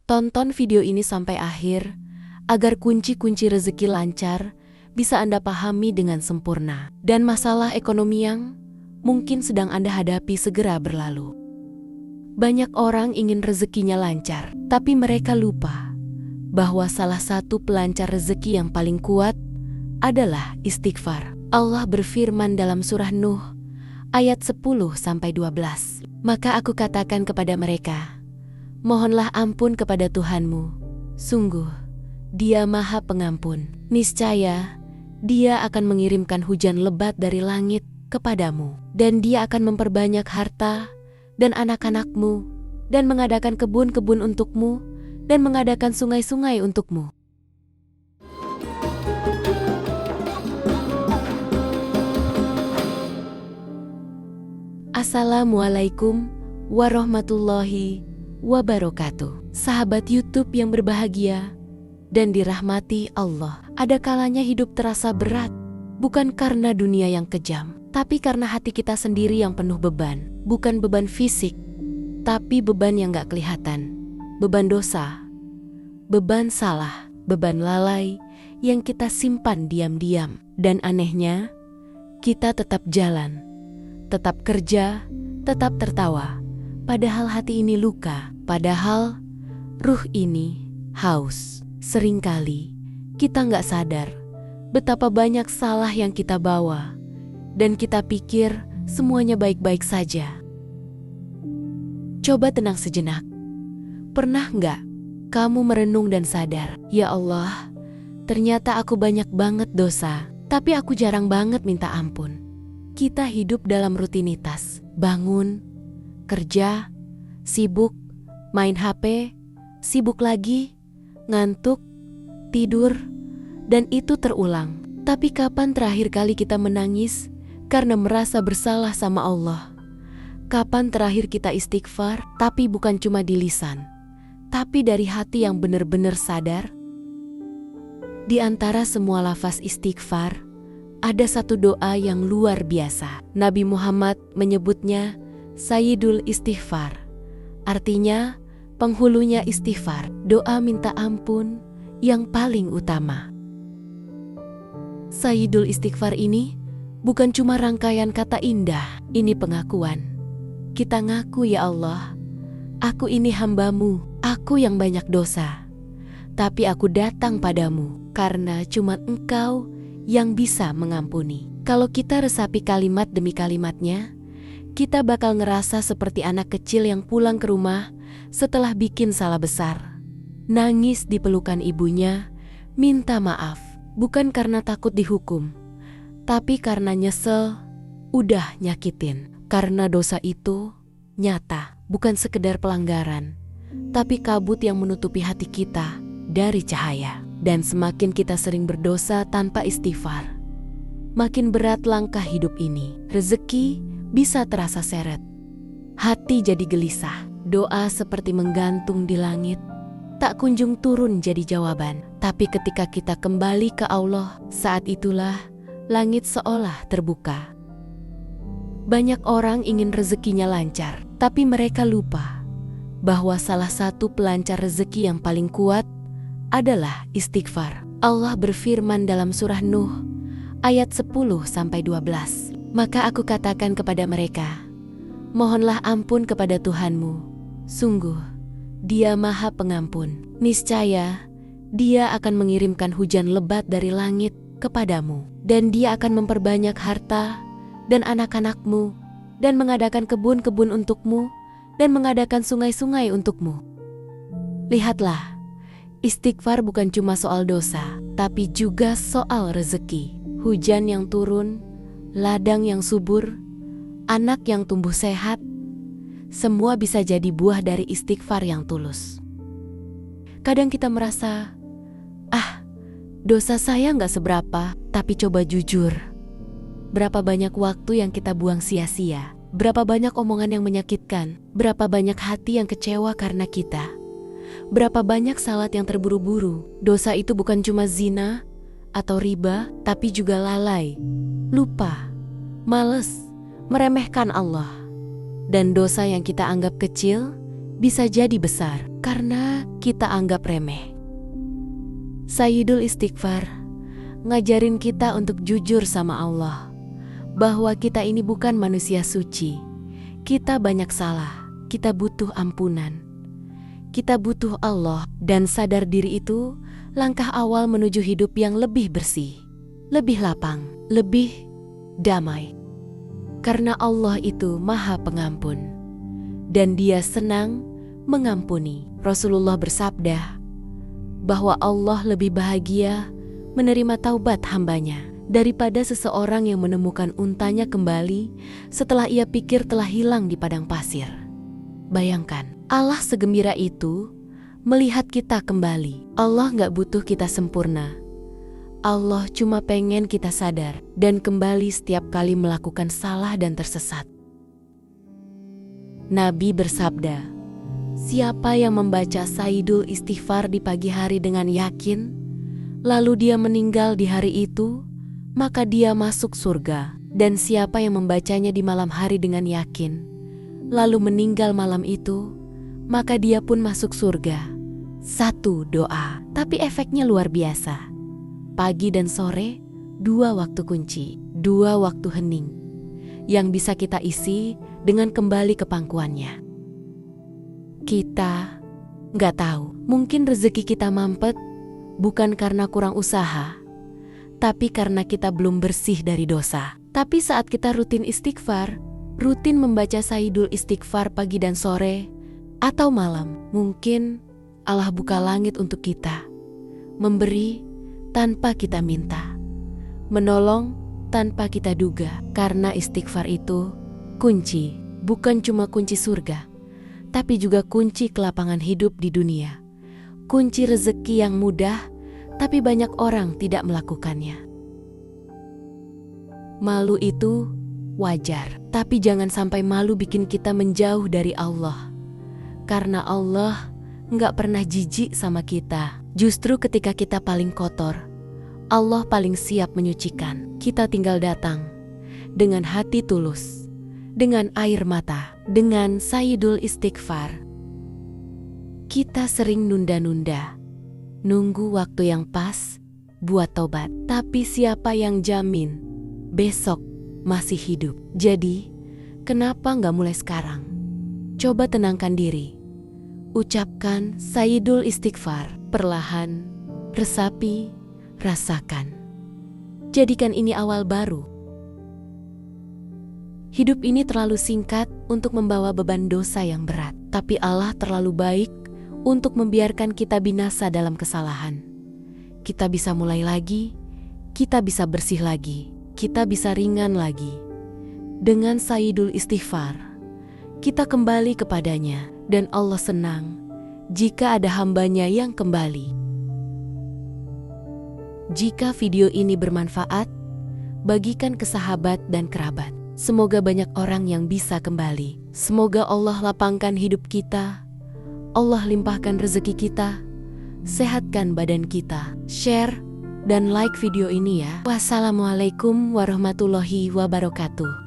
Tonton video ini sampai akhir, agar kunci-kunci rezeki lancar bisa Anda pahami dengan sempurna. Dan masalah ekonomi yang mungkin sedang Anda hadapi segera berlalu. Banyak orang ingin rezekinya lancar, tapi mereka lupa bahwa salah satu pelancar rezeki yang paling kuat adalah istighfar. Allah berfirman dalam surah Nuh ayat 10-12. Maka aku katakan kepada mereka, mohonlah ampun kepada Tuhanmu. Sungguh, Dia Maha Pengampun. Niscaya, Dia akan mengirimkan hujan lebat dari langit kepadamu. Dan Dia akan memperbanyak harta dan anak-anakmu, dan mengadakan kebun-kebun untukmu, dan mengadakan sungai-sungai untukmu. Assalamualaikum warahmatullahi wabarakatuh. Sahabat YouTube yang berbahagia dan dirahmati Allah. Ada kalanya hidup terasa berat, bukan karena dunia yang kejam, tapi karena hati kita sendiri yang penuh beban. Bukan beban fisik, tapi beban yang gak kelihatan. Beban dosa, beban salah, beban lalai yang kita simpan diam-diam. Dan anehnya, kita tetap jalan, tetap kerja, tetap tertawa. Padahal hati ini luka, padahal ruh ini haus. Seringkali kita nggak sadar betapa banyak salah yang kita bawa, dan kita pikir semuanya baik-baik saja. Coba tenang sejenak. Pernah nggak kamu merenung dan sadar, ya Allah, ternyata aku banyak banget dosa, tapi aku jarang banget minta ampun. Kita hidup dalam rutinitas, bangun, kerja, sibuk, main HP, sibuk lagi, ngantuk, tidur, dan itu terulang. Tapi kapan terakhir kali kita menangis karena merasa bersalah sama Allah? Kapan terakhir kita istighfar, tapi bukan cuma di lisan, tapi dari hati yang benar-benar sadar? Di antara semua lafaz istighfar, ada satu doa yang luar biasa. Nabi Muhammad menyebutnya Sayyidul Istighfar. Artinya, penghulunya istighfar, doa minta ampun yang paling utama. Sayyidul Istighfar ini bukan cuma rangkaian kata indah, ini pengakuan. Kita ngaku, ya Allah, aku ini hamba-Mu, aku yang banyak dosa. Tapi aku datang padamu karena cuma Engkau yang bisa mengampuni. Kalau kita resapi kalimat demi kalimatnya, kita bakal ngerasa seperti anak kecil yang pulang ke rumah setelah bikin salah besar. Nangis di pelukan ibunya, minta maaf, bukan karena takut dihukum, tapi karena nyesel udah nyakitin. Karena dosa itu nyata, bukan sekedar pelanggaran, tapi kabut yang menutupi hati kita dari cahaya. Dan semakin kita sering berdosa tanpa istighfar, makin berat langkah hidup ini. Rezeki bisa terasa seret, hati jadi gelisah, doa seperti menggantung di langit, tak kunjung turun jadi jawaban. Tapi ketika kita kembali ke Allah, saat itulah langit seolah terbuka. Banyak orang ingin rezekinya lancar, tapi mereka lupa bahwa salah satu pelancar rezeki yang paling kuat adalah istighfar. Allah berfirman dalam surah Nuh ayat 10-12. Maka aku katakan kepada mereka, mohonlah ampun kepada Tuhanmu. Sungguh, Dia Maha Pengampun. Niscaya, Dia akan mengirimkan hujan lebat dari langit kepadamu. Dan Dia akan memperbanyak harta dan anak-anakmu, dan mengadakan kebun-kebun untukmu, dan mengadakan sungai-sungai untukmu. Lihatlah, istighfar bukan cuma soal dosa, tapi juga soal rezeki. Hujan yang turun, ladang yang subur, anak yang tumbuh sehat, semua bisa jadi buah dari istighfar yang tulus. Kadang kita merasa, dosa saya nggak seberapa, tapi coba jujur. Berapa banyak waktu yang kita buang sia-sia? Berapa banyak omongan yang menyakitkan? Berapa banyak hati yang kecewa karena kita? Berapa banyak salat yang terburu-buru? Dosa itu bukan cuma zina atau riba, tapi juga lalai, lupa, males, meremehkan Allah. Dan dosa yang kita anggap kecil, bisa jadi besar karena kita anggap remeh. Sayyidul Istighfar ngajarin kita untuk jujur sama Allah, bahwa kita ini bukan manusia suci. Kita banyak salah, kita butuh ampunan, kita butuh Allah, dan sadar diri itu langkah awal menuju hidup yang lebih bersih, lebih lapang, lebih damai. Karena Allah itu Maha Pengampun, dan Dia senang mengampuni. Rasulullah bersabda bahwa Allah lebih bahagia menerima taubat hambanya daripada seseorang yang menemukan untanya kembali setelah ia pikir telah hilang di padang pasir. Bayangkan, Allah segembira itu melihat kita kembali. Allah gak butuh kita sempurna. Allah cuma pengen kita sadar dan kembali setiap kali melakukan salah dan tersesat. Nabi bersabda, siapa yang membaca Sayyidul Istighfar di pagi hari dengan yakin, lalu dia meninggal di hari itu, maka dia masuk surga. Dan siapa yang membacanya di malam hari dengan yakin, lalu meninggal malam itu, maka dia pun masuk surga. Satu doa, tapi efeknya luar biasa. Pagi dan sore, 2 waktu kunci, 2 waktu hening, yang bisa kita isi dengan kembali ke pangkuannya. Kita nggak tahu, mungkin rezeki kita mampet bukan karena kurang usaha, tapi karena kita belum bersih dari dosa. Tapi saat kita rutin istighfar, rutin membaca Sayyidul Istighfar pagi dan sore, atau malam, mungkin Allah buka langit untuk kita, memberi tanpa kita minta, menolong tanpa kita duga. Karena istighfar itu kunci, bukan cuma kunci surga, tapi juga kunci kelapangan hidup di dunia. Kunci rezeki yang mudah, tapi banyak orang tidak melakukannya. Malu itu wajar, tapi jangan sampai malu bikin kita menjauh dari Allah. Karena Allah nggak pernah jijik sama kita. Justru ketika kita paling kotor, Allah paling siap menyucikan. Kita tinggal datang dengan hati tulus, dengan air mata, dengan Sayyidul Istighfar. Kita sering nunda-nunda, nunggu waktu yang pas buat tobat. Tapi siapa yang jamin besok masih hidup? Jadi, kenapa nggak mulai sekarang? Coba tenangkan diri. Ucapkan Sayyidul Istighfar perlahan, resapi, rasakan. Jadikan ini awal baru. Hidup ini terlalu singkat untuk membawa beban dosa yang berat, tapi Allah terlalu baik untuk membiarkan kita binasa dalam kesalahan. Kita bisa mulai lagi, kita bisa bersih lagi, kita bisa ringan lagi. Dengan Sayyidul Istighfar, kita kembali kepadanya, dan Allah senang jika ada hambanya yang kembali. Jika video ini bermanfaat, bagikan ke sahabat dan kerabat. Semoga banyak orang yang bisa kembali. Semoga Allah lapangkan hidup kita, Allah limpahkan rezeki kita, sehatkan badan kita. Share dan like video ini ya. Wassalamualaikum warahmatullahi wabarakatuh.